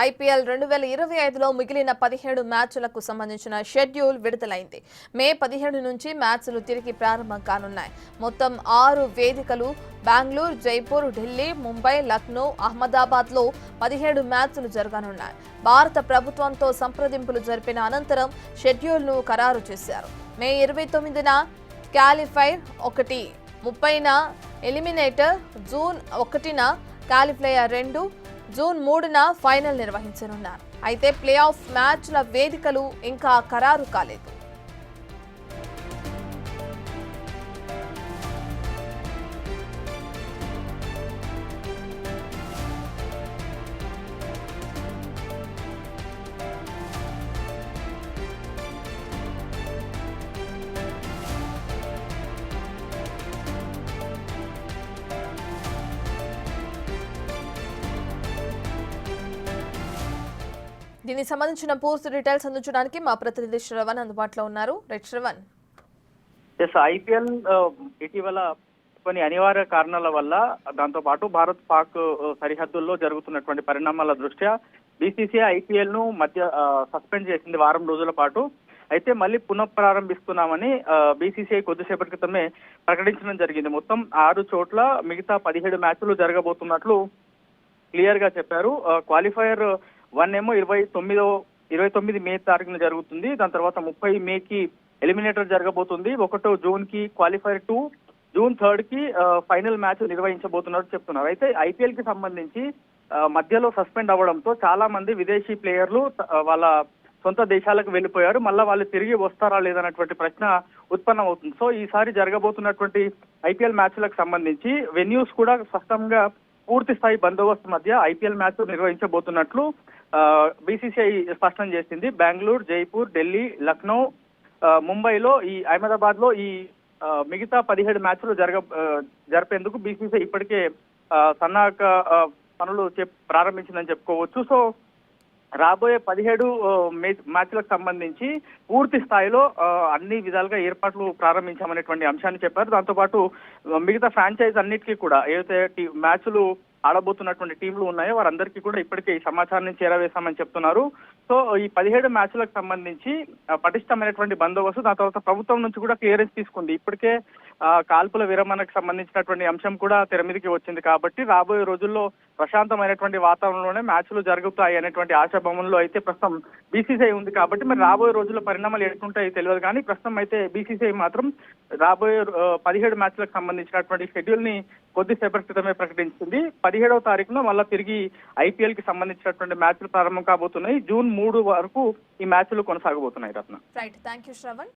IPL 2025లో మిగిలిన 17 మ్యాచ్లకు సంబంధించిన schedule విడుదలైంది. మే 17 నుంచి మ్యాచ్లు తిరిగి ప్రారంభం కానున్నాయి. మొత్తం 6 వేదికలు బెంగళూరు, జైపూర్, ఢిల్లీ, ముంబై, లక్నో, అహ్మదాబాద్లో 17 మ్యాచ్లు జరగనున్నాయి. భారత ప్రభుత్వంతో సంప్రదింపులు జరిపిన అనంతరం షెడ్యూల్ను ఖరారు చేశారు. మే 29న క్వాలిఫైర్ 1, 30న ఎలిమినేటర్, జూన్ 1న క్వాలిఫైర్ 2, జూన్ 3న ఫైనల్ నిర్వహించనున్నారు. అయితే ప్లే ఆఫ్ మ్యాచ్ల వేదికలు ఇంకా ఖరారు కాలేదు. దీనికి సంబంధించిన పూర్తి డీటెయిల్స్ అందించడానికి మా ప్రతినిధి శ్రవణ్ అందుబాటులో ఉన్నారు. రైట్ శ్రవణ్. ఐపీఎల్ ఇటీవల కొన్ని అనివార్య కారణాల వల్ల దాంతో పాటు భారత్ పాక్ సరిహద్దుల్లో జరుగుతున్నటువంటి పరిణామాల దృష్ట్యా బీసీసీఐ ఐపీఎల్ ను సస్పెండ్ చేసింది వారం రోజుల పాటు. అయితే మళ్ళీ పునఃప్రారంభిస్తున్నామని బీసీసీఐ కొద్దిసేపటి క్రితమే ప్రకటించడం జరిగింది. మొత్తం 6 చోట్ల మిగతా 17 మ్యాచ్లు జరగబోతున్నట్లు క్లియర్ గా చెప్పారు. క్వాలిఫైర్ 1 ఏమో 29 మే తారీఖున జరుగుతుంది. దాని తర్వాత 30 మేకి ఎలిమినేటర్ జరగబోతుంది. 1 జూన్ కి క్వాలిఫైర్ 2, జూన్ 3 కి ఫైనల్ మ్యాచ్ నిర్వహించబోతున్నట్టు చెప్తున్నారు. అయితే ఐపీఎల్ కి సంబంధించి మధ్యలో సస్పెండ్ అవ్వడంతో చాలా మంది విదేశీ ప్లేయర్లు వాళ్ళ సొంత దేశాలకు వెళ్లిపోయారు. మళ్ళీ వాళ్ళు తిరిగి వస్తారా లేదన్నటువంటి ప్రశ్న ఉత్పన్నం అవుతుంది. సో ఈసారి జరగబోతున్నటువంటి ఐపీఎల్ మ్యాచ్లకు సంబంధించి వెన్యూస్ కూడా స్పష్టంగా పూర్తి స్థాయి బందోబస్తు మధ్య ఐపీఎల్ మ్యాచ్ నిర్వహించబోతున్నట్లు బీసీసీఐ స్పష్టం చేసింది. బెంగళూరు, జైపూర్, ఢిల్లీ, లక్నో, ముంబైలో అహ్మదాబాద్ లో ఈ మిగతా 17 మ్యాచ్లు జరిపేందుకు బీసీసీఐ ఇప్పటికే సన్నాహక పనులు ప్రారంభించిందని చెప్పుకోవచ్చు. సో రాబోయే 17 మ్యాచ్లకు సంబంధించి పూర్తి స్థాయిలో అన్ని విధాలుగా ఏర్పాట్లు ప్రారంభించామనేటువంటి అంశాన్ని చెప్పారు. దాంతోపాటు మిగతా ఫ్రాంచైజ్ అన్నిటికీ కూడా ఏదైతే మ్యాచ్లు ఆడబోతున్నటువంటి టీంలు ఉన్నాయో వారందరికీ కూడా ఇప్పటికే ఈ సమాచారాన్ని చేరవేశామని చెప్తున్నారు. సో ఈ 17 మ్యాచ్లకు సంబంధించి పటిష్టమైనటువంటి బందోబస్తు, దాని తర్వాత ప్రభుత్వం నుంచి కూడా క్లియరెన్స్ తీసుకుంది. ఇప్పటికే కాల్పుల విరమణకు సంబంధించినటువంటి అంశం కూడా తెర మీదకి వచ్చింది. కాబట్టి రాబోయే రోజుల్లో ప్రశాంతమైనటువంటి వాతావరణంలోనే మ్యాచ్లు జరుగుతాయి అనేటువంటి ఆశాభావంలో అయితే ప్రస్తుతం బీసీసీఐ ఉంది. కాబట్టి మరి రాబోయే రోజుల్లో పరిణామాలు ఎట్లుంటాయో తెలియదు. కానీ ప్రస్తుతం అయితే బీసీసీఐ మాత్రం రాబోయే 17 మ్యాచ్లకు సంబంధించినటువంటి షెడ్యూల్ ని కొద్దిసేపటి క్రితమే ప్రకటించింది. 17వ తారీఖున మళ్ళా తిరిగి ఐపీఎల్ కి సంబంధించినటువంటి మ్యాచ్లు ప్రారంభం కాబోతున్నాయి. జూన్ 3 వరకు ఈ మ్యాచ్లు కొనసాగబోతున్నాయి. రత్న. Right, thank you Shravan.